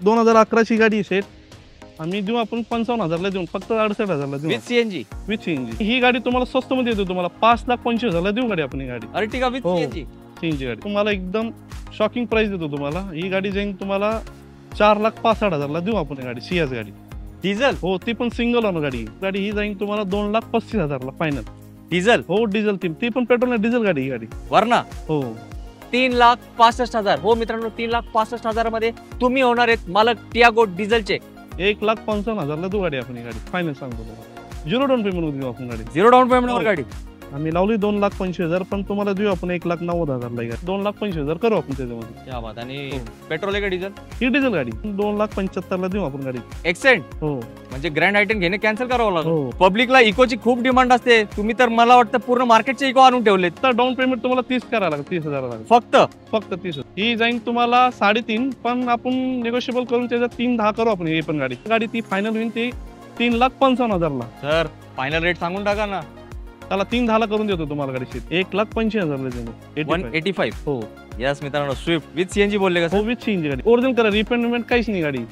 2011ची गाडी सेट आम्ही देऊ आपण 55,000ला देऊन फक्त 68,000ला देऊ विथ सीएनजी. With CNG. ही गाडी तुम्हाला स्वस्त मध्ये देतो, तुम्हाला 5,25,000ला देऊ गाडी आपण. ही गाडी अर्टिगा विथ सीएनजी. सीएनजी गाडी तुम्हाला एकदम शॉकिंग प्राइस देतो तुम्हाला. ही गाडी जाईन तुम्हाला 4,65,000ला देऊ आपण. गाडी सियाज गाडी डिझेल. हो, ती पण सिंगल ओनर गाडी. गाडी ही जाईन तुम्हाला 2,35,000ला फायनल. डिझेल. हो डिझेल. ती पण पेट्रोल नाही, डिझेल गाडी. ही गाडी वरना हो 3,65,000. हो मित्रांनो, 3,65,000 मध्ये तुम्ही होणार आहेत मालक टियागो डिझेलचे. 1,55,000ला देऊ गाडी आपण. ही गाडी फायनल सांगतो तुम्हाला. 0 डाऊन पेमेंट देऊ आपण गाडी. 0 डाऊन पेमेंट वर गाडी आम्ही लावली 2,25,000 पण तुम्हाला देऊ आपण 1,90,000ला. 2,25,000 करू आपण त्याच्यामध्ये. क्या बात. आणि पेट्रोल आहे का डिझेल? ही डिझेल गाडी 2,75,000ला देऊ आपण गाडी. एक्सेंट. हो म्हणजे ग्रँड आयटन घेणे कॅन्सल करावं लागलं. हो. पब्लिकला इकोची खूप डिमांड असते. तुम्ही तर मला वाटतं पूर्ण मार्केटचे इको आणून ठेवले. तर डाऊन पेमेंट तुम्हाला 30 करायला लागेल. 30,000 फक्त 30. ही जाईन तुम्हाला 3.5 पण आपण निगोशिएबल करून त्याच्यात 3,10 करू आपण. ही पण गाडी ती फायनल होईल ती 3,55,000ला. सर फायनल रेट सांगून टाका ना. त्याला 3,10ला करून देतो तुम्हाला गाडी. 1,85,000ला देतो. 185. हो यस मित्रांनो, स्विफ्ट विथ सीएनजी बोलले का? हो विथ सीएनजी गाडी. ओरिजिनल कलर, रिपेंटमेंट काहीच नाही गाडी.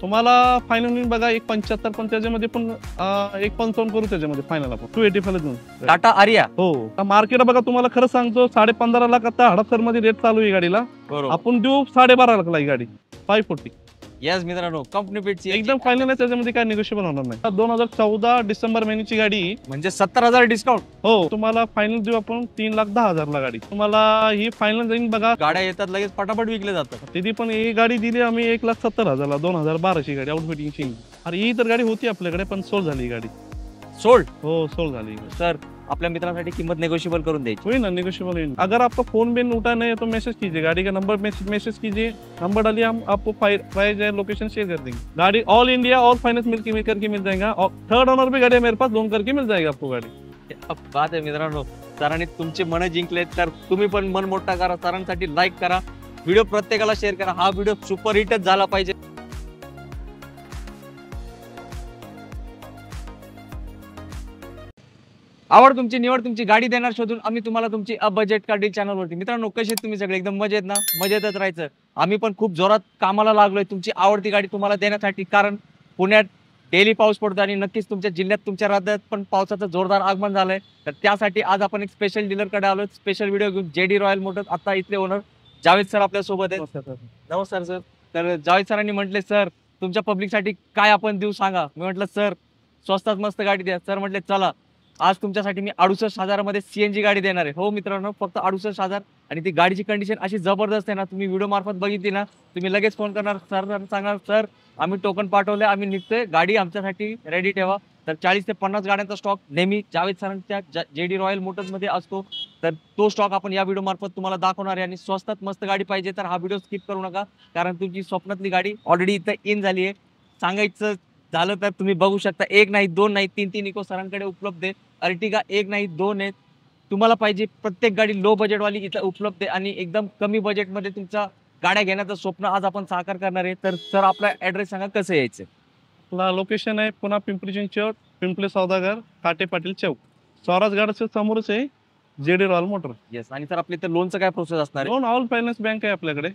तुम्हाला फायनल होईल बघा 1,75 पण त्याच्यामध्ये पण 1,55 करू त्याच्यामध्ये फायनल आपण. 285 ला देऊ. टाटा आरिया. हो मार्केट बघा तुम्हाला खरं सांगतो 15.5 लाख आता हडपसर मध्ये रेट चालू आहे गाडीला. आपण देऊ 12.5 लाखला ही गाडी. 540. यस मित्रांनो, कंपनी फिट एकदम फायनल आहे, त्याच्यामध्ये काय निगोशिएबल होणार नाही. 2014 डिसेंबर महिन्याची गाडी म्हणजे 70,000 डिस्काउंट. हो तुम्हाला फायनल देऊ आपण 3,10,000ला गाडी. तुम्हाला ही फायनल जाईल बघा. गाड्या येतात लगेच पटापट विकले जातात. तिथे पण ही गाडी दिली आम्ही 1,70,000ला. 2012ची गाडी आउटफिटिंगची. अरे ही तर गाडी होती आपल्याकडे पण सोल्ड झाली. ही गाडी सोल्ड. हो सोल्ड झाली. सर आपल्या मित्रांसाठी किंमत नेगोशिएबल करून द्यायची होईल ना. नेगोशिएबल होईल. अगर आपका फोन बिन उठा नहीं तो मैसेज कीजिए. गाड़ी का नंबर मैसेज कीजिए. नंबर डालिए, हम आपको प्राइस है लोकेशन शेयर कर देंगे. गाड़ी all India all finance mill करके मिल जाएगा. और थर्ड ओनर भी गाड़ी मेरे पास लोन करके मिल जाएगा आपको गाड़ी. बात आहे मित्रांनो. सरांनी तुमचे मन जिंकले तर तुम्ही पण मन मोठा करा. सरांसाठी लाईक करा, व्हिडिओ प्रत्येकाला शेअर करा. हा व्हिडिओ सुपर हिटच झाला पाहिजे. आवड तुमची, निवड तुमची, गाडी देणार शोधून आम्ही तुम्हाला तुमची बजेट कार डील चॅनलवरती. मित्रांनो कसे तुम्ही सगळे एकदम मजेत ना? मजेतच राहायचं. आम्ही पण खूप जोरात कामाला लागलोय तुमची आवडती गाडी तुम्हाला देण्यासाठी. कारण पुण्यात डेली पाऊस पडतो आणि नक्कीच तुमच्या जिल्ह्यात तुमच्या राज्यात पण पावसाचं जोरदार आगमन झालंय. तर त्यासाठी आज आपण एक स्पेशल डीलरकडे आलोय. स्पेशल व्हिडिओ घेऊन. JD royal Motors. आता इथले ओनर जावेद सर आपल्या सोबत आहेत. नमस्कार सर. तर जावेद सरांनी म्हटले सर तुमच्या पब्लिकसाठी काय आपण देऊ सांगा. मी म्हटलं सर स्वस्तात मस्त गाडी द्या. सर म्हटले चला आज तुमच्यासाठी मी 68,000 मध्ये सीएनजी गाडी देणार आहे. हो मित्रांनो फक्त 68,000. आणि ती गाडीची कंडिशन अशी जबरदस्त आहे ना, तुम्ही व्हिडिओ मार्फत बघितली ना, तुम्ही लगेच फोन करणार सर सांगणार सर आम्ही टोकन पाठवले, आम्ही निघतोय, गाडी आमच्यासाठी रेडी ठेवा. तर 40 ते 50 गाड्यांचा स्टॉक नेहमी जावेद सरांच्या जेडी रॉयल मोटर्स मध्ये असतो. तर तो स्टॉक आपण या व्हिडिओ मार्फत तुम्हाला दाखवणार आहे. आणि स्वस्तात मस्त गाडी पाहिजे तर हा व्हिडिओ स्किप करू नका. कारण तुमची स्वप्नातली गाडी ऑलरेडी इथं इन झाली आहे. सांगायचं झालं तर तुम्ही बघू शकता 1 नाही 2 नाही 3 इको सरांकडे उपलब्ध आहे. अर्टिगा 1 नाही 2 आहेत. तुम्हाला पाहिजे प्रत्येक गाडी लो बजेटवाली इथं उपलब्ध आहे. आणि एकदम कमी बजेटमध्ये तुमच्या गाड्या घेण्याचं स्वप्न आज आपण साकार करणार आहे. तर सर आपला ऍड्रेस सांगा, कसं यायचं? लोकेशन आहे पुन्हा पिंपरी चिंचवड, पिंपले सौदागर, काटे पाटील चौक, स्वराज गाडीच्या समोरच आहे जेडी रॉयल मोटर. येस. आणि सर आपल्या इथं लोनचं काय प्रोसेस असणार आहे? लोन ऑल फायनान्स बँक आहे आपल्याकडे.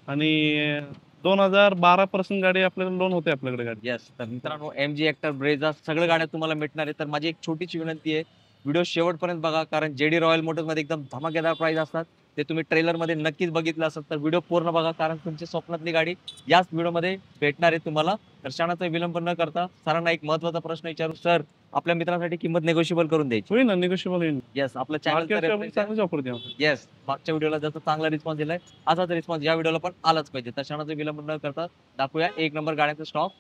आणि 2012% गाडी आपल्याला लोन होते आपल्याकडे गाडी. येस. तर मित्रांनो MG हेक्टर, ब्रेझा सगळ्या गाड्या तुम्हाला भेटणार आहे. तर माझी एक छोटीशी विनंती आहे, व्हिडिओ शेवटपर्यंत बघा. कारण जेडी रॉयल मोटर्स मध्ये एकदम धमाकेदार प्राइस असतात. ते तुम्ही ट्रेलर मध्ये नक्कीच बघितलं असेल. तर व्हिडिओ पूर्ण बघा कारण तुमची स्वप्नातली गाडी याच व्हिडिओमध्ये भेटणार आहे तुम्हाला. तर क्षणाचा विलंब न करता सरांना एक महत्त्वाचा प्रश्न विचारू. सर आपल्या मित्रांसाठी किंमत नेगोशिएबल करून द्यायची होईल ना? निगोशिएबल होईल. येस. आपलं चॅनल ऑफर द्या. येस. मागच्या व्हिडिओला जसं चांगला रिस्पॉन्स दिलाय असाच रिस्पॉन्स या व्हिडिओला पण आलाच पाहिजे. तर क्षणाचा विलंब न करता दाखवूया 1 नंबर गाड्यांचा स्टॉक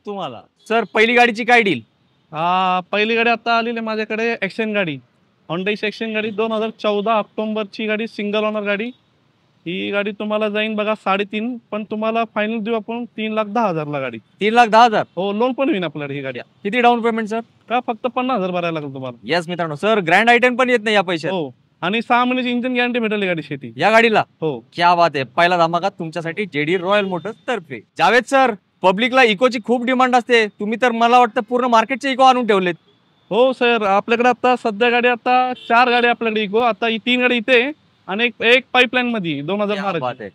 तुम्हाला. सर पहिली गाडीची काय डील? पहिली गाडी आता आलेली आहे माझ्याकडे एक्सेंट गाडी. होंडा सेक्शन गाडी 2014 ऑक्टोबरची गाडी, सिंगल ओनर गाडी. ही गाडी तुम्हाला जाईन बघा 3.5 पण तुम्हाला फायनल देऊ आपण 3,10,000ला गाडी. 3,10,000. हो लोन पण होईल आपल्याकडे. ही गाडी किती डाऊन पेमेंट सर? का फक्त 50,000 भरायला लागेल तुम्हाला. येस मित्रांनो. सर ग्रँड आयटन पण येत नाही या पैशात. हो. आणि 6 महिन्याची इंजिन गॅरंटी भेटेल गाडी शेती या गाडीला. हो. क्या बात आहे. पहिला धमाका तुमच्यासाठी जेडी रॉयल मोटर्स तर्फे. जावेद सर पब्लिकला इकोची खूप डिमांड असते. तुम्ही तर मला वाटतं पूर्ण मार्केटचे इको आणून ठेवलेत. हो सर. आपल्याकडे आता सध्या गाडी आता 4 गाडी आपल्याकडे इको. आता 3 गाडी इथे आणि एक पाईपलाईन मध्ये 2012.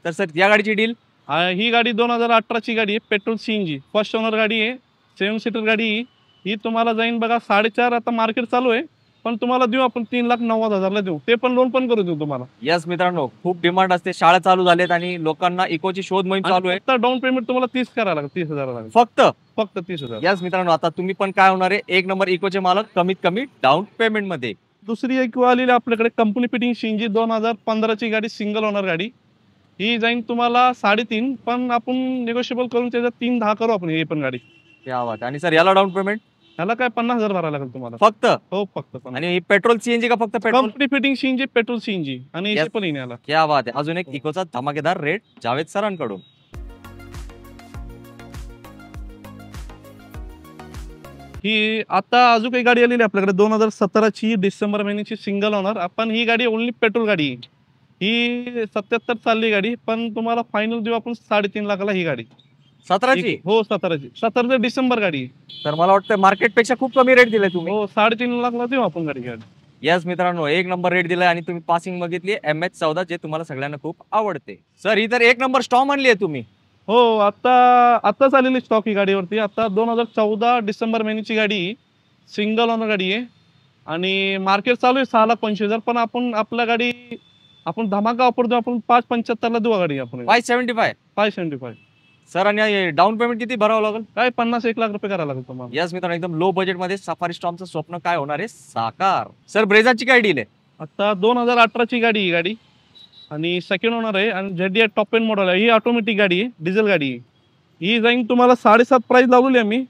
तर सर या गाडीची डील ही गाडी 2018ची गाडी आहे, पेट्रोल CNG फर्स्ट ओनर गाडी आहे, 7 सीटर गाडी आहे. ही तुम्हाला जाईन बघा 4.5, आता मार्केट चालू आहे, पण तुम्हाला देऊ आपण 3,90,000 ला देऊ, ते पण लोन पण करू देऊ तुम्हाला. यस मित्रांनो, खूप डिमांड असते, शाळा चालू झाल्यात आणि लोकांना इकोची शोध मोहीम चालू आहे. फक्त डाऊन पेमेंट तुम्हाला 30 करायला लागेल, 30,000 लागेल, फक्त 30,000. यस मित्रांनो, आता तुम्ही पण काय होणार आहे, एक नंबर इकोचे मालक कमीत कमी डाऊन पेमेंट मध्ये. दुसरी एक आलेली आपल्याकडे कंपनी फिटिंग CNG 2015ची गाडी, सिंगल ओनर गाडी. ही जाईन तुम्हाला 3.5, पण आपण निगोशिएबल करून त्याच्यात 3,10 करू आपण. ही पण गाडी क्या बात. आणि सर याला डाऊन पेमेंट याला काय 50,000 भरायला लागेल तुम्हाला फक्त. हो फक्त. आणि पेट्रोल CNG का फक्त petrol? Company fitting CNG, petrol CNG आणि Yes. AC पण येईल याला. क्या बात आहे. अजून एक इकोचा धमाकेदार रेट जावेद सरांकडून. ही आता अजून काही गाडी आलेली आपल्याकडे 2017ची डिसेंबर महिन्याची सिंगल ओनर. आपण ही गाडी ओनली पेट्रोल गाडी आहे. ही 77 चालली गाडी, पण तुम्हाला फायनल देऊ आपण 3.5 लाखाला ही गाडी. 17ची? हो 17ची, 17 डिसेंबर गाडी. तर मला वाटतं मार्केट पेक्षा खूप कमी रेट दिलाय तुम्ही. हो 3.5 लाखला देऊ आपण गाडी. यस मित्रांनो, एक नंबर रेट दिलाय आणि तुम्ही पासिंग बघितली MH14, जे तुम्हाला सगळ्यांना खूप आवडते. सर ही तर एक नंबर स्टॉम आणली आहे तुम्ही. हो आताच आलेली स्टॉक ही गाडीवरती. आता 2014 डिसेंबर महिन्याची गाडी, सिंगल ओनर गाडी आहे आणि मार्केट चालू आहे 6,25,000, पण आपण आपल्या गाडी आपण धमाका ऑफर देऊ, आपण 5,75 ला देऊ गाडी आपण. 575. सर आणि डाऊन पेमेंट किती भरावं लागेल? काय 50-1 लाख रुपये करायला लागेल तुम्हाला. यस मित्रांनो, एकदम लो बजेट मध्ये सफारी स्टॉमचं स्वप्न काय होणार आहे साकार. सर ब्रेझाची काय डील आहे? आता 2018ची गाडी ही गाडी आणि सेकंड ओनर आहे आणि ZDI टॉप एंड मॉडेल आहे. ही ऑटोमॅटिक गाडी आहे, डिझेल गाडी आहे. ही जाईन तुम्हाला 7.5 प्राइस लावली आम्ही,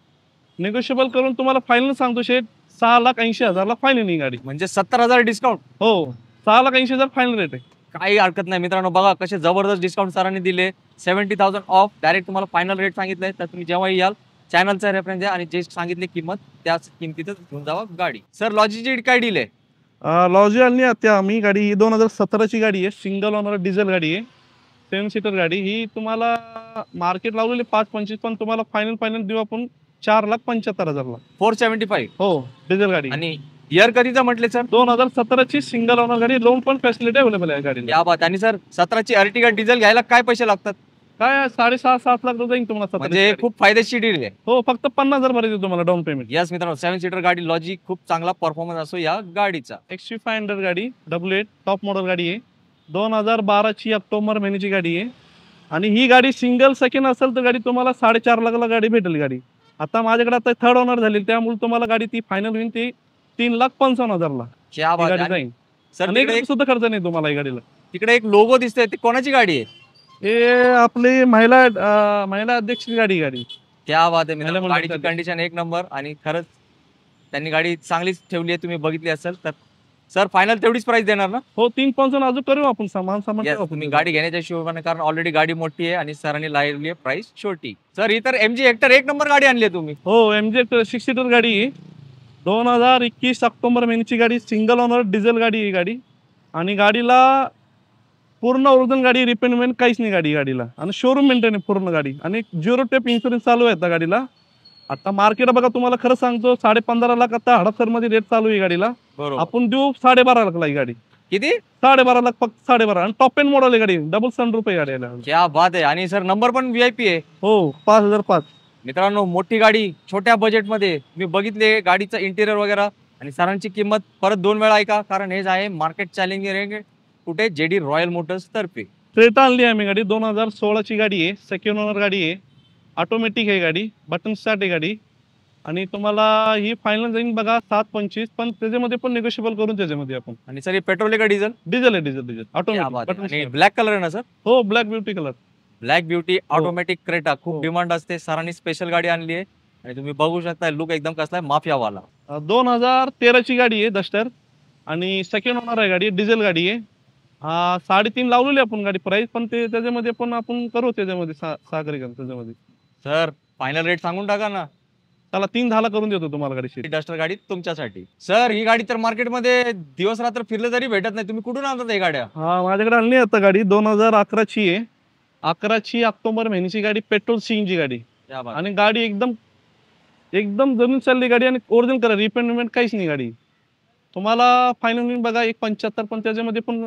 निगोशिएबल करून तुम्हाला फायनल सांगतो शेट 6,80,000 ला फायनल ही गाडी. म्हणजे 70,000 डिस्काउंट. हो 6,80,000 फायनल रेट आहे. काही हरकत नाही मित्रांनो, बघा कसे जबरदस्त डिस्काउंट सरांनी दिले. 70,000 ऑफ डायरेक्ट तुम्हाला फायनल रेट सांगितलंय. तर तुम्ही जेव्हाही याल चॅनलचा रेफरन्स द्या आणि जे सांगितले किंमत त्याच किमतीतच घेऊन जावा गाडी. सर लॉजीची काय डील आहे? लॉजी आणली आता आम्ही गाडी. ही 2017ची गाडी आहे, सिंगल ओनर डिझेल गाडी आहे, 7 सीटर गाडी. ही तुम्हाला मार्केट लावलेली 5.25, पण तुम्हाला फायनल देऊ आपण 4,75,000 ला. 475. हो डिझेल गाडी. आणि इयर कधीचा म्हटले सर? 2017ची सिंगल ओनर गाडी, लोन पण फॅसिलिटी अवेलेबल आहे गाडीला. या बात. आणि सर 17ची अर्टिगा डिझेल घ्यायला काय पैसे लागतात? काय 6.5-7 लाख रुपये तुम्हाला. म्हणजे खूप फायदेशीर डील आहे. हो फक्त 50,000 भरायचे तुम्हाला डाऊन पेमेंट. यस मित्रांनो, 7 सीटर गाडी लॉजी, खूप चांगला परफॉर्मन्स असतो या गाडीचा. XV500 गाडी, 88 टॉप मॉडेल गाडी आहे, 2012ची ऑक्टोबर महिन्याची गाडी आहे. आणि ही गाडी सिंगल सेकंड असेल तर गाडी तुम्हाला 4.5 लाखाला गाडी भेटेल गाडी. आता माझ्याकडे आता थर्ड ओनर झाली, त्यामुळे तुम्हाला गाडी ती फायनल होईल ती 3,55,000 ला. क्या बात आहे. जाईल सर एक सुद्धा खर्च नाही तुम्हाला या गाडीला. तिकडे एक लोगो दिसतोय, ती कोणाची गाडी आहे? हे आपली महिला अध्यक्षची गाडी. क्या बात आहे मित्रांनो, महिला गाडीची कंडिशन एक नंबर आणि खरंच त्यांनी गाडी चांगलीच ठेवली आहे, तुम्ही बघितली असेल तर. सर फायनल तेवढीच प्राइस देणार ना? हो 3,55,000 अजून करू आपण. सामान Yes, तुम्ही गाडी घेण्याच्या हिशोबाने, कारण ऑलरेडी गाडी मोठी आहे आणि सरांनी लावली आहे प्राइस छोटी. सर ही तर MG हेक्टर एक नंबर गाडी आणली आहे तुम्ही. हो MG 6 सीटर गाडी आहे, 2021 ऑक्टोबर महिन्याची गाडी, सिंगल ओनर डिझेल गाडी आहे गाडी. आणि गाडीला पूर्ण ओरिजिनल गाडी, रिपेंटमेंट काहीच नाही गाडीला. आणि शोरूम मेंटेन आहे पूर्ण गाडी. आणि 0 टेप इन्शुरन्स चालू आहे आता गाडीला. आता मार्केट बघा तुम्हाला खरं सांगतो 15.5 लाख आता हडपसर मध्ये रेट चालू आहे गाडीला. आपण देऊ 12.5 लाखला ही गाडी. किती? 12.5 लाख फक्त. 12.5. आणि टॉप एंड मॉडेल आहे गाडी, डबल सनरूफ आहे गाडीला. क्या बात आहे. आणि सर नंबर पण VIP आहे. हो 5,005. मित्रांनो मोठी गाडी छोट्या बजेट मध्ये मी बघितले, गाडीचं इंटेरियर वगैरे. आणि सरांची किंमत परत 2 वेळा ऐका, कारण हे आहे मार्केट चॅलेंजिंग रेंज कुठे, JD रॉयल मोटर्स तर्फे. क्रेटा आणली आम्ही गाडी, 2016ची गाडी आहे, सेकंड ओनर गाडी आहे, ऑटोमॅटिक आहे गाडी, बटन स्टार्ट आहे गाडी. आणि तुम्हाला ही फायनल जाईल बघा 7.25, पण त्याच्यामध्ये पण निगोशिएबल करून त्याच्यामध्ये आपण. आणि सर हे पेट्रोल आहे का डिझेल? डिझेल आहे, डिझेल ऑटोमॅटिक. ब्लॅक कलर आहे ना सर? हो black beauty colour. Black beauty automatic Creta खूप डिमांड असते, सरांनी स्पेशल गाडी आणली आहे. आणि तुम्ही बघू शकता लुक एकदम कसला आहे, माफियावाला. 2013ची गाडी आहे डस्टर आणि सेकंड ओनर आहे गाडी, डिझेल गाडी आहे. 3.5 लावलेली आपण गाडी प्राइस, पण ते त्याच्यामध्ये पण आपण करू त्याच्यामध्ये सागरिकन त्याच्यामध्ये. सर फायनल रेट सांगून टाका ना. त्याला 3,10 करून देतो तुम्हाला गाडी. डस्टर गाडी तुमच्यासाठी. सर ही गाडी तर मार्केटमध्ये दिवस रात्र फिरले तरी भेटत नाही, तुम्ही कुठून आणतात ही गाड्या? माझ्याकडे आणली आता गाडी, 2011ची आहे, 11ची ऑक्टोबर महिन्याची गाडी, पेट्रोल CNG गाडी. आणि गाडी एकदम जमीन चालली गाडी आणि ओरिजिनल कलर, रिपेंटमेंट काहीच नाही गाडी. तुम्हाला फायनल बघा 1.75, पण त्याच्यामध्ये पण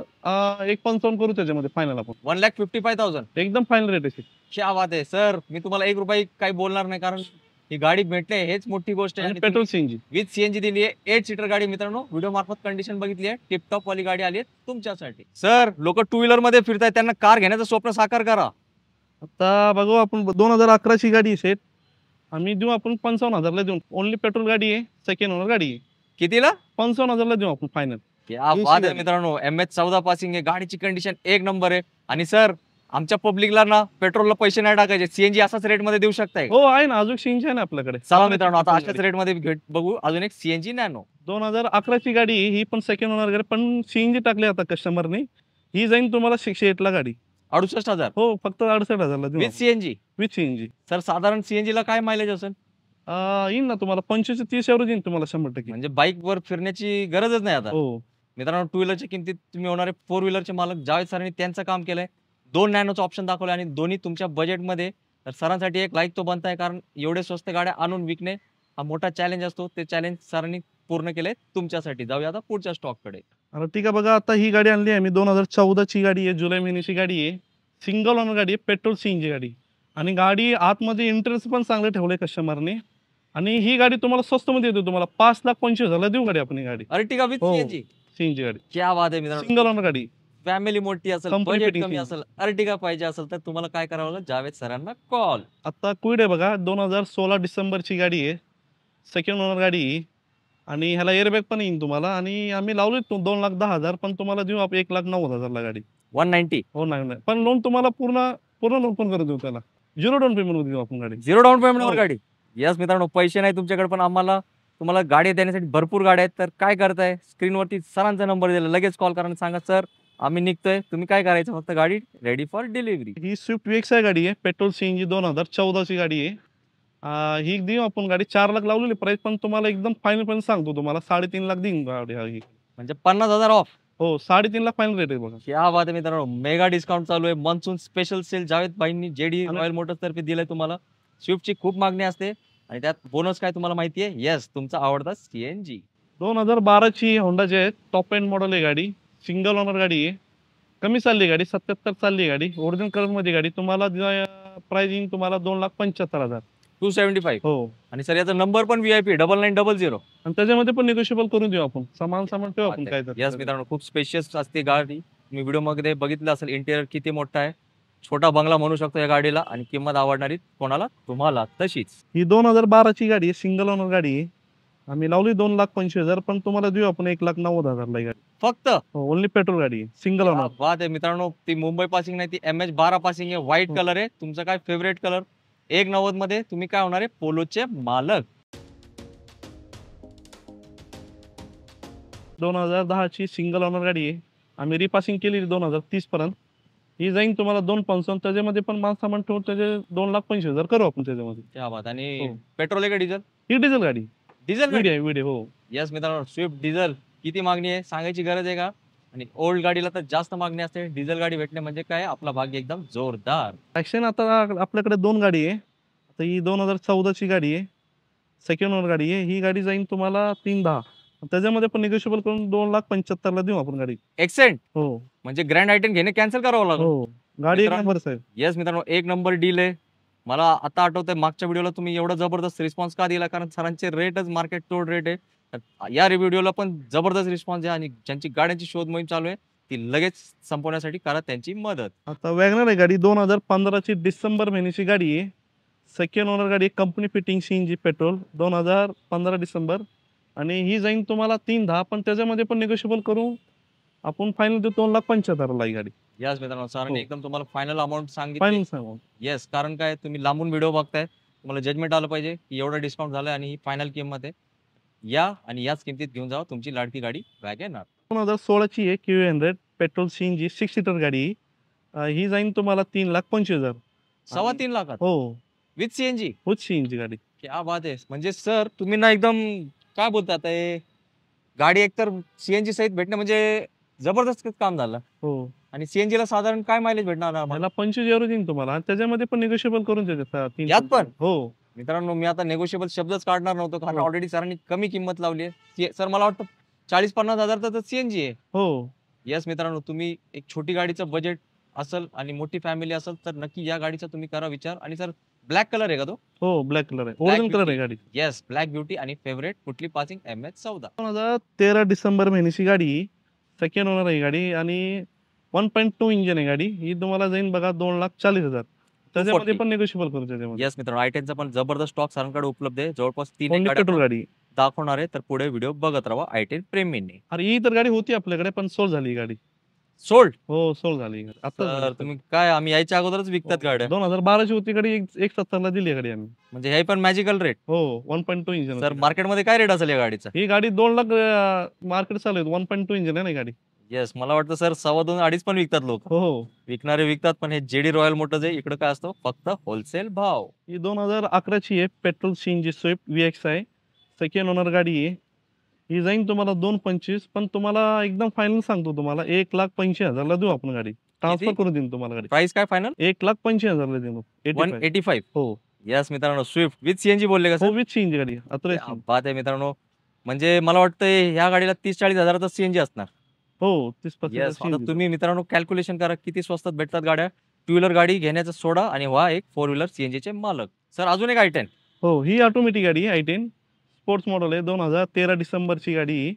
1.55 करू त्याच्यामध्ये फायनल आपण. 1,55,000 एकदम फायनल रेट आहे. क्या बात आहे सर. मी तुम्हाला 1 रुपये काही बोलणार नाही, कारण ही गाडी भेटणे हेच मोठी गोष्ट आहे. आणि पेट्रोल सीएनजी. विथ सीएनजी दिली आहे. 8 सीटर गाडी मित्रांनो, व्हिडिओ मार्फत कंडिशन बघितली आहे. टिपटॉप वाली गाडी आली आहे तुमच्यासाठी. सर, लोक टू व्हीलर मध्ये फिरतायत, त्यांना कार घेण्याचं स्वप्न साकार करा. आता बघू आपण 2011 ची गाडी सेट आम्ही देऊ आपण 55,000 ला देऊ. ओनली पेट्रोल गाडी आहे, सेकंड ओनर गाडी आहे. कितीला? 55,000 ला देऊ आपण फायनल. क्या बात आहे मित्रांनो. MS14 पासिंग आहे, गाडीची कंडिशन एक नंबर आहे. आणि सर, आमच्या पब्लिकला ना पेट्रोलला पैसे नाही टाकायचे, सीएनजी असाच रेट मध्ये देऊ शकताय. हो आहे ना, अजून सीएनजी आहे ना आपल्याकडे. चला मित्रांनो, आता अशाच रेट मध्ये बघू अजून एक सीएनजी नॅनो. 2011 ची गाडी ही पण सेकंड ओनर गाडी, पण सीएनजी टाकली आता कस्टमरने. ही जाईन तुम्हाला 68 ला गाडी. 68,000 हो, फक्त 68,000 ला देऊ. With CNG. With CNG. Sir, साधारण सीएनजी ला काय मायलेज असेल? येईन ना तुम्हाला 25 ते 30 एवढं येईन तुम्हाला 100%. म्हणजे बाईक वर फिरण्याची गरजच नाही आता. हो. मित्रांनो, टू व्हीलरच्या किमतीत तुम्ही होणारे फोर व्हीलरचे मालक जावेद सरांनी त्यांचं काम केलंय. 2 नॅनोचं ऑप्शन दाखवलं आणि दोन्ही तुमच्या बजेटमध्ये. तर सरांसाठी एक लाईक तो बनताय, कारण एवढे स्वस्त गाड्या आणून विकणे हा मोठा चॅलेंज असतो. ते चॅलेंज सरांनी पूर्ण केले तुमच्यासाठी. जाऊया आता पुढच्या स्टॉक कडे. ठीक आहे, बघा आता ही गाडी आणली आहे मी. 2014 ची गाडी आहे, जुलै महिन्याची गाडी आहे. सिंगल ओनर गाडी आहे, पेट्रोल सीएनजी गाडी. आणि गाडी आतमध्ये इंटरेस्ट पण चांगले ठेवले कस्टमरने. आणि ही गाडी तुम्हाला स्वस्त मध्ये देतो, तुम्हाला 5,25,000 ला देऊ गाडी आपण ही गाडी. अर्टिगा विथ हो. सीएनजी. सीएनजी गाडी. क्या बात आहे मित्रांनो. सिंगल ओनर गाडी. फॅमिली मोठी असेल, Company बजेट fitting कमी सीएनजी. असेल, अर्टिगा पाहिजे असेल, तर तुम्हाला काय करावं लागेल? जावेद सरांना कॉल. आता क्विड आहे बघा, 2016 डिसेंबरची गाडी आहे, सेकंड ओनर गाडी आहे. आणि ह्याला एअरबॅग पण येईन तुम्हाला. आणि आम्ही लावले 2,10,000, पण तुम्हाला देऊ आपण 1,09,000 ला गाडी. 190. हो नाही, पण लोन तुम्हाला पूर्ण लोन पण करून देऊ त्याला. 0 डाऊन पेमेंट मध्ये देऊ आपण गाडी. 0 डाऊन पेमेंटवर हो. गाडी. यस मित्रांनो, पैसे नाही तुमच्याकडे, पण तुम्हाला गाडी देण्यासाठी भरपूर गाड्या आहेत. तर काय करताय? स्क्रीनवरती सरांचा नंबर दिला, लगेच कॉल करा आणि सांगा सर आम्ही निघतोय. तुम्ही काय करायचं? फक्त गाडी ready for delivery. He Swift VXI गाडी आहे, पेट्रोल सीएनजी 2014 ची गाडी आहे. ही देऊ आपण गाडी. 4 लाख लावलेली प्राइस, पण तुम्हाला एकदम फायनल पण सांगतो, तुम्हाला 3.5 लाख देईन गाडी ही. म्हणजे 50,000 ऑफ. हो, 3.5 लाख फायनल रेट आहे बघा. क्या बात आहे मित्रांनो. मेगा डिस्काउंट चालू आहे. मान्सून स्पेशल सेल जावेद भाईंनी JD आणि- रॉयल मोटर्स तर्फे दिलाय तुम्हाला. स्विफ्टची खूप मागणी असते आणि त्यात बोनस काय तुम्हाला माहिती आहे? येस, तुमचा आवडता सीएनजी. 2012 ची होंडाची आहे, टॉप एंड मॉडेल आहे गाडी. सिंगल ओनर गाडी आहे, कमी चालली गाडी, 77 चालली गाडी. ओरिजिनल कलर मध्ये गाडी. तुम्हाला प्राइस येईन तुम्हाला 2,75,000. 275. हो. आणि सर याचा नंबर पण VIP 9900. आणि त्याच्यामध्ये पण निगोशिएबल करून देऊ आपण. सामान ठेवू आपण काय तर. यस मित्रांनो, खूप स्पेशियस असते गाडी. तुम्ही व्हिडिओ मध्ये बघितलं असेल, इंटेरियर किती मोठा आहे. छोटा बंगला म्हणू शकतो या गाडीला. आणि किंमत आवडणारी कोणाला? तुम्हाला. तशीच ही 2012 ची गाडी आहे, सिंगल ओनर गाडी आहे. आम्ही लावली 2,25,000, पण तुम्हाला देऊ आपण 1,90,000 ला गाडी. फक्त. ओनली पेट्रोल गाडी आहे, सिंगल ओनर. बात आहे मित्रांनो. ती मुंबई पासिंग नाही, ती MH12 पासिंग आहे. व्हाईट कलर आहे. तुमचा काय फेवरेट कलर? 1,90 मध्ये तुम्ही काय होणार आहे? पोलोचे मालक. 2010 ची सिंगल ओनर गाडी आहे. आम्ही रिपासिंग केली 2030 पर्यंत. ही जाईन तुम्हाला 2,55,000. त्याच्यामध्ये पण माल ठेवून त्याचे 2,25,000 करू आपण त्याच्यामध्ये. क्या बात. आणि हो. पेट्रोल आहे का डिझेल? ही डिझेल गाडी. Diesel video. हो. यस मित्रांनो, स्विफ्ट डिझेल किती मागणी आहे सांगायची गरज आहे का? आणि ओल्ड गाडीला तर जास्त मागणी असते. डिझेल गाडी भेटणे म्हणजे काय, आपला भाग्य एकदम जोरदार. ऍक्शन आता आपल्याकडे 2 गाडी आहे. आता ही 2014 ची गाडी आहे, सेकंड ओनर गाडी आहे. ही गाडी जाईन तुम्हाला 3,10,000. त्याच्यामध्ये पण निगोशिएबल करून 2,75,000 ला देऊ आपण गाडी. एक्सेंट. हो. म्हणजे ग्रँड आयटम घेणे कॅन्सल करावं लागेल. हो, गाडी एक मित्रांनो- नंबर साहेब. येस मित्रांनो, एक नंबर डील आहे. मला आता आठवतंय मागच्या व्हिडिओला तुम्ही एवढा जबरदस्त रिस्पॉन्स का दिला, कारण सरांचे रेटच मार्केट तोड रेट आहे. तर या व्हिडिओला पण जबरदस्त रिस्पॉन्स आहे. आणि ज्यांची गाड्यांची शोध मोहीम चालू आहे ती लगेच संपवण्यासाठी करा त्यांची मदत. आता वॅगनर आहे गाडी, 2015 ची डिसेंबर महिन्याची गाडी आहे. सेकंड ओनर गाडी, company fitting CNG petrol, 2015 December. आणि ही जाईन तुम्हाला 3,10,000, पण त्याच्यामध्ये पण निगोशिएबल करू आपण फायनल देऊ 2,75,000 ला ही गाडी. याच मित्रांनो, सरांनी हो. एकदम तुम्हाला फायनल अमाऊंट सांगितली. फायनल सांगू. येस, कारण काय, तुम्ही लांबून व्हिडिओ बघताय, तुम्हाला जजमेंट आलं पाहिजे की एवढा डिस्काउंट झालाय आणि ही फायनल किंमत आहे. या आणि याच किमतीत घेऊन जावा तुमची लाडकी गाडी वॅगनर. 2016 ची आहे, Q100 पेट्रोल सीएनजी 6 सीटर गाडी. ही जाईन तुम्हाला 3,25,000. 3.25 लाखात हो, विथ सीएनजी. होच सीएनजी गाडी. क्या बात आहे. म्हणजे सर तुम्ही ना एकदम काय बोलता आता, हे गाडी एकतर सीएनजी सहित भेटणं म्हणजे जबरदस्त काम झालं. हो. आणि सीएनजी ला साधारण काय मायलेज भेटणार आम्हाला? मला 25 एवढं देईन तुम्हाला. आणि त्याच्यामध्ये पण निगोशिएबल करून देते. यात पण? हो. मित्रांनो, मी आता नेगोशिएबल शब्दच काढणार नव्हतो, कारण हो. ऑलरेडी सरांनी कमी किंमत लावली आहे. सर मला वाटतं 40-50 हजार तर सीएनजी आहे. हो येस मित्रांनो, तुम्ही एक छोटी गाडीचं बजेट असेल आणि मोठी फॅमिली असेल तर नक्की या गाडीचा तुम्ही करा विचार. आणि सर ब्लॅक कलर आहे का तो? हो ब्लॅक कलर आहे, ब्लॅक ओरिजिनल कलर आहे ब्युटी. गाडी. Yes, black beauty. आणि फेवरेट कुठली पासिंग? MH14. 2013 डिसेंबर महिन्याची गाडी, सेकंड ओनर आहे गाडी आणि 1.2 इंजिन आहे गाडी. ही तुम्हाला जाईल बघा 2,40,000. त्याच्यामध्ये 240. पण निगोशिएबल करू त्याच्यामध्ये. येस मित्रांनो, i10 चा पण जबरदस्त स्टॉक सरांकडे उपलब्ध आहे. जवळपास 3 ओनली गाड्या पेट्रोल गाडी. दाखवणार आहे, तर पुढे व्हिडिओ बघत राहा i10 प्रेमींनी. अरे ही तर गाडी होती आपल्याकडे पण सोल झाली ही गाडी. सोल्ड. हो सोल झाली ही गाडी. तर आता तुम्ही काय, आम्ही यायच्या अगोदरच विकतात गाड्या? 2012 ची होती गाडी, 1.70 ला दिली आहे गाडी आम्ही. म्हणजे हे पण मॅजिकल रेट. हो 1.2 इंजिन. सर मार्केटमध्ये काय रेट असेल या गाडीचा? ही गाडी 2 लाख मार्केट चालू आहे. 1.2 इंजिन आहे ना ही गाडी. येस, मला वाटतं सर 2.5-2.5 पण विकतात लोक. हो हो. विकणारे विकतात, पण हे जेडी रॉयल मोटर्स आहे, इकडे काय असतं फक्त होलसेल भाव. ही 2011 ची आहे, पेट्रोल सीएनजी स्विफ्ट VX आहे. सेकंड ओनर गाडी आहे. ही जाईन तुम्हाला 2.25, पण तुम्हाला एकदम फायनल सांगतो, तुम्हाला 1,85,000 ला देऊ आपण गाडी. ट्रान्सफर करून देईन तुम्हाला गाडी. प्राइस काय फायनल? 1,85,000 ला देऊ. 185. हो यस मित्रांनो, स्विफ्ट विथ सीएनजी बोलले का हो, सर? विथ सीएनजी गाडी. क्या बात आहे मित्रांनो. म्हणजे मला वाटतं ह्या गाडीला 30-40 हजाराचा सीएनजी असणार. हो येस, 30% आता तुम्ही मित्रांनो कॅल्क्युलेशन करा किती स्वस्तात भेटतात गाड्या. टू व्हीलर गाडी घेण्याचा सोडा आणि व्हा एक 4 व्हीलर सीएनजी चे मालक. सर अजून एक i10. हो, ही ऑटोमॅटिक गाडी आहे, i10 स्पोर्ट्स मॉडेल आहे. 2013 डिसेंबरची गाडी आहे.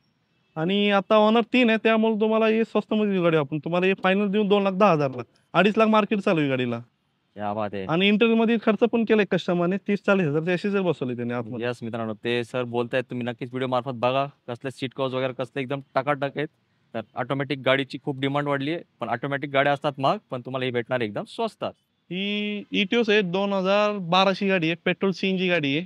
आणि आता ऑनर 3 आहे, त्यामुळे तुम्हाला हे स्वस्तमध्ये देऊ गाडी आपण. तुम्हाला हे फायनल देऊन 2,10,000 ला. 2.5 लाख मार्केट चालू आहे गाडीला. क्या बात आहे. आणि इंटरव्ह्यू मध्ये खर्च पण केलाय कस्टमरने. 30-40 हजार असे जर बसवले त्यांनी आतमध्ये. यस मित्रांनो, ते सर बोलतायत, तुम्ही नक्कीच व्हिडिओ मार्फत बघा. कसले सीट कव्हर्स वगैरे कसले एकदम टकाटक आहेत. तर ऑटोमॅटिक गाडीची खूप डिमांड वाढली आहे, पण ऑटोमॅटिक गाड्या असतात महाग, पण तुम्हाला ही भेटणार एकदम स्वस्तात. ही इटिओस आहे, 2012 ची गाडी आहे, पेट्रोल सीएनजी गाडी आहे.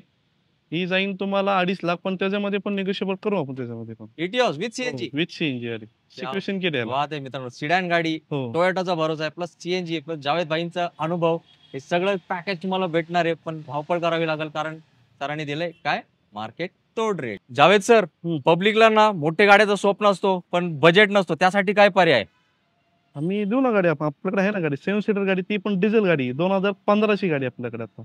ही जाईन तुम्हाला 2.5 लाख, पण त्याच्यामध्ये पण निगोशिएबल करू आपण त्याच्यामध्ये पण. Etios with CNG. With CNG गाडी. सिक्वेशन केली आहे. वाद आहे मित्रांनो, सिडॅन गाडी, हो टोयोटाचा भरोसा आहे, प्लस सीएनजी प्लस जावेद भाईंचा अनुभव, हे सगळं पॅकेज तुम्हाला भेटणार आहे. पण धावपळ करावी लागेल, कारण सरांनी दिलंय काय मार्केट तोड रेट. जावेद सर, पब्लिकला ना मोठे गाड्याचं स्वप्न असतो, पण बजेट नसतो, त्यासाठी काय पर्याय? आम्ही देऊ ना गाडी. आपण आपल्याकडे आहे ना गाडी, 7 सीटर गाडी, ती पण डिझेल गाडी आहे. 2015 ची गाडी आपल्याकडे आता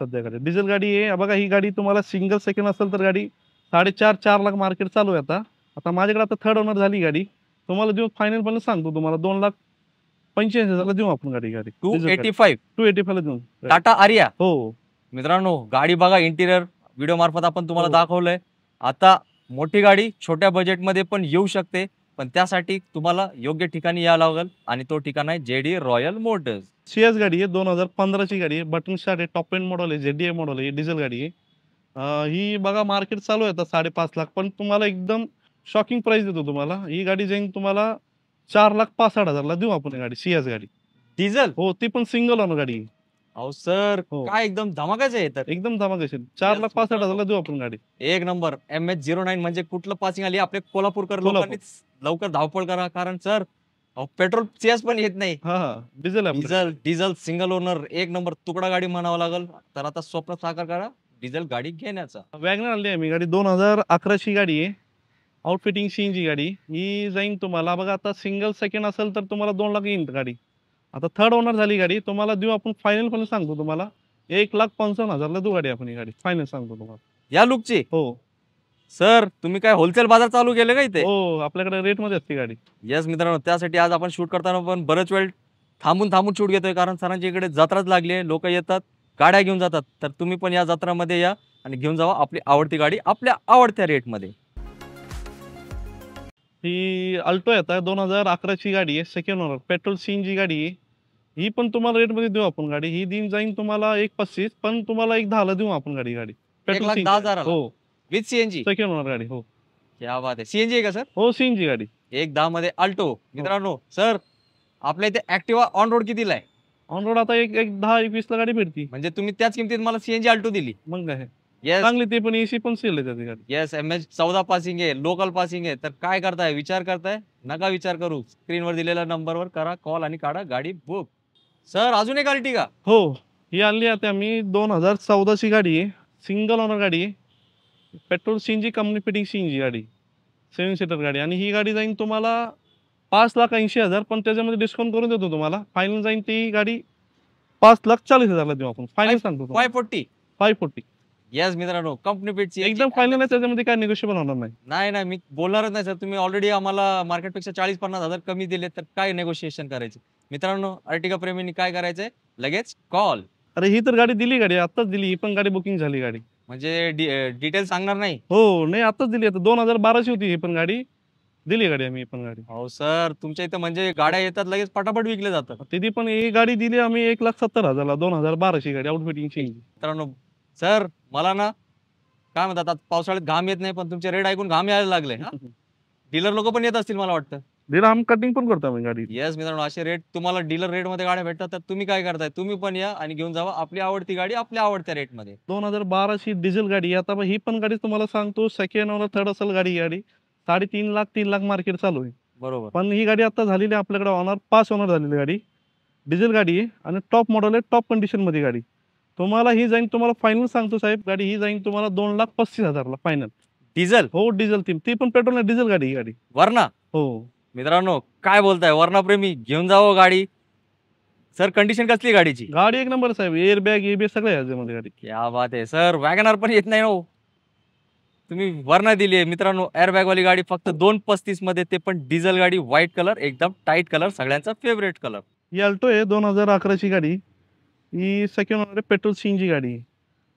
सध्या गाडी डिझेल गाडी आहे. बघा ही गाडी तुम्हाला सिंगल सेकंड असेल तर गाडी 4.5 लाख मार्केट चालू आहे आता. आता माझ्याकडे आता थर्ड ओनर झाली गाडी. तुम्हाला देऊ फायनल पण सांगतो, तुम्हाला 2,85,000 देऊ आपण गाडी. 285 ला देऊ. टाटा आरिया. हो मित्रांनो, गाडी बघा, इंटिरियर व्हिडिओ मार्फत आपण तुम्हाला दाखवलंय. आता मोठी गाडी छोट्या बजेटमध्ये पण येऊ शकते, पण त्यासाठी तुम्हाला योग्य ठिकाणी यावं लागेल, आणि तो ठिकाण आहे जेडी रॉयल मोटर्स. सीएस गाडी आहे, 2015 ची गाडी आहे, बटन स्टार्ट आहे, टॉप एंड मॉडेल आहे, ZDI मॉडेल आहे, डिझेल गाडी आहे. ही बघा मार्केट चालू आहे आता 5.5 लाख, पण तुम्हाला एकदम शॉकिंग प्राइस देतो तुम्हाला. ही गाडी जाईन तुम्हाला 4,65,000 ला देऊ आपण गाडी. सीएस गाडी डिझेल. हो, ती पण सिंगल ओनर गाडी. अहो सर, हो. काय एकदम धमाकाच आहे तर. एकदम धमाका. 4,65,000 ला देऊ आपण गाडी. एक नंबर. MH09 म्हणजे कुठलं पासिंग आली आपल्या कोल्हापूरकर लोकांनीच लवकर धावपळ करा, कारण सर पेट्रोल सीएस पण येत नाही. हा डिझेल डिझेल सिंगल ओनर, एक नंबर तुकडा गाडी म्हणावं लागल. तर आता स्वप्न साकार करा डिझेल गाडी घेण्याचा. वॅगनर आणली आहे मी गाडी, 2011 ची गाडी आहे, आउटफिटिंग सीएनजी गाडी. ही जाईन तुम्हाला बघा, आता सिंगल सेकंड असेल तर तुम्हाला 2 लाख येईल गाडी. आता थर्ड ओनर झाली गाडी, तुम्हाला देऊ आपण फायनल पण सांगतो, तुम्हाला 1,55,000 ला देऊ गाडी आपण. ही गाडी फायनल सांगतो तुम्हाला या लुकची. हो सर, तुम्ही काय होलसेल बाजार चालू केले का इथे? हो, आपल्याकडे रेट मध्ये असते गाडी. येस मित्रांनो, त्यासाठी आज आपण शूट करताना पण बरेच वेळ थांबून शूट घेतोय, कारण सरांच्या इकडे जत्राच लागली आहे. लोक येतात, गाड्या घेऊन जातात. तर तुम्ही पण या जत्रामध्ये या आणि घेऊन जावा आपली आवडती गाडी आपल्या आवडत्या रेटमध्ये. ही अल्टो आहे, आता 2011 ची गाडी आहे, सेकंड ओनर, पेट्रोल सीएनजी गाडी आहे. ही पण तुम्हाला रेट मध्ये देऊ आपण गाडी. ही दिन जाईन तुम्हाला 1,25,000, पण तुम्हाला 1,10,000 ला देऊ आपण गाडी. 1,10,000 हो, विथ सीएनजी. सेकंड ओनर गाडी. हो क्या बात आहे. सीएनजी आहे का सर? हो, सीएनजी गाडी. 1,10,000 मध्ये अल्टो. मित्रांनो, सर आपल्या इथे ऍक्टिवा ऑन रोड कितीला आहे? ऑन रोड आता 10-20 ला गाडी भेटती. म्हणजे तुम्ही त्याच किमतीत मला सीएनजी अल्टो दिली. मग काय येस चांगली, ते पण एसी पण सेल आहे त्याची गाडी. येस, MH14 पासिंग आहे, लोकल पासिंग आहे. तर काय करताय, विचार करताय? नका विचार करू, स्क्रीनवर दिलेल्या नंबरवर करा कॉल आणि काढा गाडी बुक. सर अजून एक अर्टिगा. हो, ही आणली आता आम्ही, 2014 ची गाडी आहे, सिंगल ओनर गाडी आहे, petrol CNG company fitting CNG गाडी, 7 सीटर गाडी. आणि ही गाडी जाईन तुम्हाला 5,80,000, पण त्याच्यामध्ये डिस्काउंट करून देतो तुम्हाला. फायनल जाईन ती गाडी 5,40,000 ला देऊ आपण. फायनल सांगतो 540. 540. येस मित्रांनो, कंपनी फिट CNG एकदम फायनल आहे, त्याच्यामध्ये काय निगोशिएबल होणार नाही. नाही नाही, मी बोलणारच नाही सर. तुम्ही ऑलरेडी आम्हाला मार्केटपेक्षा 40-50 हजार कमी दिले, तर काय नेगोशिएशन करायचे. मित्रांनो, अर्टिगा प्रेमींनी काय करायचंय, लगेच कॉल. अरे ही तर गाडी दिली, गाडी आत्ताच दिली, ही पण गाडी बुकिंग झाली गाडी. म्हणजे डिटेल सांगणार नाही. हो नाही, आत्ताच दिली. आता 2012 होती ही पण गाडी, दिली गाडी आम्ही, ही पण गाडी. हो सर, तुमच्या इथं म्हणजे गाड्या येतात लगेच पटापट विकले जातात. तिथे पण ही गाडी दिली आम्ही 1,70,000ला, 2012ची गाडी आउटफिटिंगची. मित्रांनो, सर मला ना काय म्हणतात, आता पावसाळ्यात घाम येत नाही, पण तुमचे रेट ऐकून घाम यायला लागले. डीलर लोक पण येत असतील मला वाटतं. दिलं आम्ही कटिंग पण करतो आम्ही गाडी. येस मित्रांनो, असे रेट तुम्हाला डीलर रेट मध्ये गाड्या भेटतात, तर तुम्ही काय करताय, तुम्ही पण या आणि घेऊन जावा आपली आवडती गाडी आपल्या आवडत्या रेट मध्ये. 2012ची डिझेल गाडी. आता ही पण गाडी तुम्हाला सांगतो, सेकंड ओनर थर्ड असेल गाडी. 3.5 लाख 3 लाख मार्केट चालू आहे. बरोबर. पण ही गाडी आता झालेली आहे आपल्याकडे ऑनर 5 ओनर झालेली गाडी. डिझेल गाडी आहे आणि टॉप मॉडेल आहे, टॉप कंडिशन मध्ये गाडी. तुम्हाला ही जाईन, तुम्हाला फायनल सांगतो साहेब, गाडी ही जाईन तुम्हाला 2,35,000ला फायनल. डिझेल? हो डिझेल, ती पण पेट्रोल नाही, डिझेल गाडी. ही गाडी वरना. हो मित्रांनो काय बोलताय, वरना प्रेमी घेऊन जावं गाडी. सर कंडिशन कसली गाडीची? गाडी एक नंबर साहेब, एअर बॅग एबीएस सगळं आहे याच्यामध्ये गाडी. क्या बात आहे सर. वॅगनर पण येत नाही हो, तुम्ही वरना दिली आहे. मित्रांनो, एअरबॅग वाली गाडी फक्त 235 मध्ये, ते पण डिझेल गाडी, व्हाईट कलर, एकदम टाईट कलर, सगळ्यांचा फेवरेट कलर. ही अल्टो आहे 2011ची गाडी. ही सेकंड ओनर पेट्रोल सीएनजी गाडी आहे.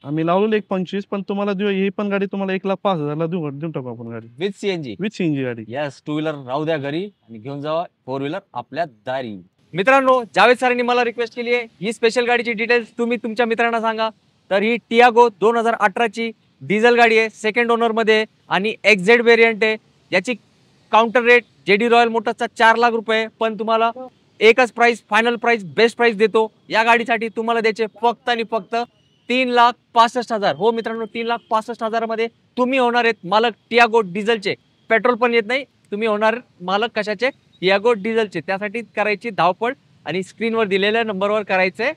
आम्ही लावलेली 1.25, पण तुम्हाला देऊ, ही पण गाडी तुम्हाला 1,05,000ला देऊन टाकू आपण गाडी विथ सीएनजी. विथ सीएनजी गाडी. यस, 2 व्हीलर राहू द्या घरी आणि घेऊन जावा 4 व्हीलर आपल्या दारी. मित्रांनो, जावेद सरांनी मला रिक्वेस्ट केली आहे, ही स्पेशल गाडीची डिटेल्स तुम्ही तुमच्या मित्रांना सांगा. तर ही टियागो 2018ची डिझेल गाडी आहे, सेकंड ओनर मध्ये आणि एक्झेड व्हेरियंट आहे. याची काउंटर रेट जेडी रॉयल मोटर्सचा 4 लाख रुपये, पण तुम्हाला एकच price, final price, best price देतो. या गाडीसाठी तुम्हाला द्यायचे फक्त आणि फक्त 3,65,000. हो मित्रांनो, 3,65,000 मध्ये तुम्ही होणार आहेत मालक टियागो डिझेलचे. पेट्रोल पण येत नाही, तुम्ही होणार मालक कशाचे, टियागो डिझेलचे. त्यासाठी करायची धावपळ आणि स्क्रीनवर दिलेल्या नंबरवर करायचे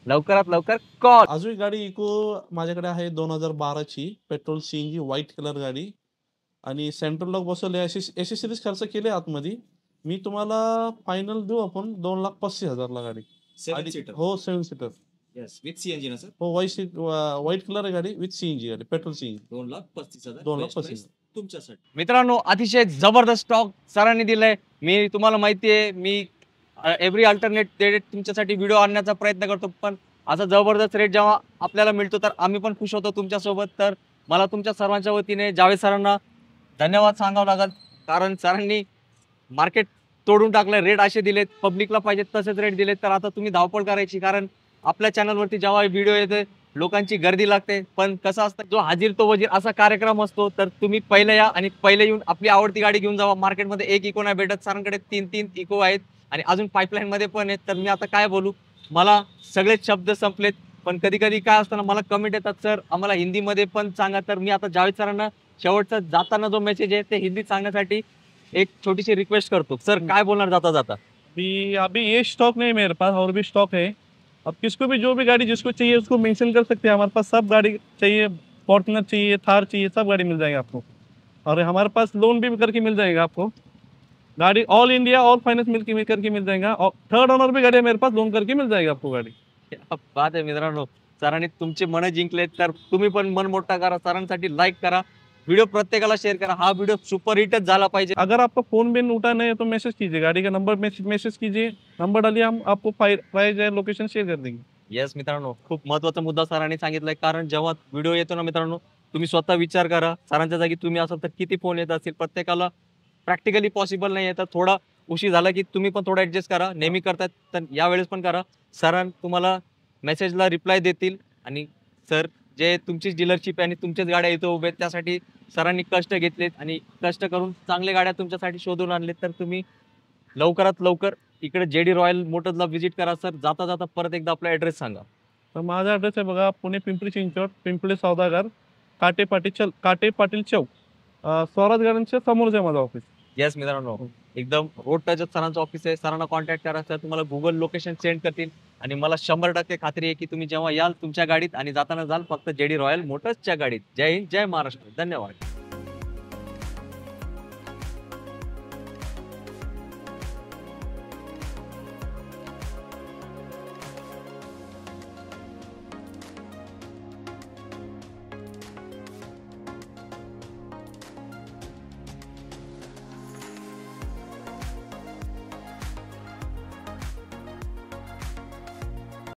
लवकरात लवकर कॉल. अजून गाडी इको माझ्याकडे आहे 2012ची पेट्रोल सीएनजी व्हाईट कलर गाडी आणि सेंट्रल लॉक बसवले. एसेसरीज खर्च केले आतमध्ये. मी तुम्हाला फायनल देऊ आपण 2,35,000ला गाडी. 7 सीटर. हो 7 सीटर. यस, विथ सीएनजी ना सर. हो व्हाईट कलर गाडी विथ सीएनजी गाडी, पेट्रोल सीएनजी. 2,35,000. 2,35,000 तुमच्यासाठी. मित्रांनो, अतिशय जबरदस्त स्टॉक सरांनी दिलाय. मी तुम्हाला माहिती आहे, मी एव्हरी अल्टरनेट रेट तुमच्यासाठी व्हिडिओ आणण्याचा प्रयत्न करतो, पण असा जबरदस्त रेट जेव्हा आपल्याला मिळतो तर आम्ही पण खुश होतो तुमच्यासोबत. तर मला तुमच्या सर्वांच्या वतीने जावेद सरांना धन्यवाद सांगावं लागेल, कारण सरांनी मार्केट तोडून टाकलं, रेट असे दिलेत, पब्लिकला पाहिजेत तसेच रेट दिलेत. तर आता तुम्ही धावपळ करायची, कारण आपल्या चॅनलवरती जेव्हा व्हिडिओ येते लोकांची गर्दी लागते, पण कसं असतं, जो हाजीर तो वजीर असा कार्यक्रम असतो. तर तुम्ही पहिले या आणि पहिले येऊन आपली आवडती गाडी घेऊन जावा. मार्केटमध्ये एक इको नाही भेटत, सरांकडे 3 इको आहेत आणि अजून पाईपलाईन मध्ये पण आहेत. तर मी आता काय बोलू, मला सगळेच शब्द संपलेत. पण कधी कधी काय असतं ना, मला कमेंट येतात, सर आम्हाला हिंदीमध्ये पण सांगा. तर मी आता जावेद सरांना शेवटचा जाताना जो मेसेज आहे ते हिंदीत सांगण्यासाठी एक छोटीशी रिक्वेस्ट करतो. सर काय बोलणार जाता जाता? अभी ये स्टॉक नहीं मेरे पास, और भी स्टॉक है. अब किसको भी जो भी गाड़ी जिसको चाहिए उसको मेंशन कर सकते हैं. हमारे पास सब गाड़ी चाहिए, फॉर्च्यूनर चाहिए, थार चाहिए, सब गाड़ी मिल जाएगी आपको. और हमारे पास लोन भी करके मिल जाएगा आपको. गाड़ी all India all finance mill करके मिल जाएगा. और थर्ड ओनर भी गाड़ी मेरे पास लोन करके मिल जाएगी आपको गाड़ी. क्या बात आहे मित्रांनो, सरांनी तुमचे मन जिंकलेत. तर तुम्ही पण मन मोठा करा, सरांसाठी लाईक करा, वीडियो प्रत्येकाला शेयर करा. हा वीडियो सुपर हिटच झाला पाहिजे. अगर आपका फोन बिन उठा नहीं है तो मैसेज कीजिए, गाड़ी का नंबर मैसेज कीजिए, नंबर डालिए, हम आपको प्राइस है लोकेशन शेयर कर देंगे. येस मित्रांनो, खूप महत्वाचा मुद्दा सरांनी सांगितलाय, कारण जेव्हा व्हिडिओ येतो ना मित्रांनो, तुम्ही स्वतः विचार करा, सरांच्या जागी तुम्ही असाल तर किती फोन येत असतील. प्रत्येकाला प्रॅक्टिकली पॉसिबल नाही आहे, तर थोडा उशीर झाला की तुम्ही पण थोडा ऍडजस्ट करा. नेहमी करतात तर यावेळेस पण करा. सरां तुम्हाला मेसेजला रिप्लाय देतील. आणि सर जे तुमची डीलरशिप आहे आणि तुमच्याच गाड्या इथं उभे आहेत, त्यासाठी सरांनी कष्ट घेतलेत आणि कष्ट करून चांगल्या गाड्या तुमच्यासाठी शोधून आणलेत. तर तुम्ही लवकरात लवकर इकडे जेडी रॉयल मोटर्सला व्हिजिट करा. सर जाता जाता परत एकदा आपला ॲड्रेस सांगा. तर माझा ॲड्रेस आहे बघा, पुणे पिंपरी चिंचवड, पिंपळे सौदागर, काटे पाटील चौक, स्वराज गार्डनच्या समोरच आहे माझं ऑफिस. येस मित्रांनो, एकदम रोड टचच सरांचं ऑफिस आहे. सरांना कॉन्टॅक्ट करा, सर तुम्हाला गुगल लोकेशन सेंड करतील. आणि मला 100% खात्री आहे की तुम्ही जेव्हा याल तुमच्या गाडीत आणि जाताना जाल फक्त जेडी रॉयल मोटर्सच्या गाडीत. जय हिंद, जय महाराष्ट्र, धन्यवाद.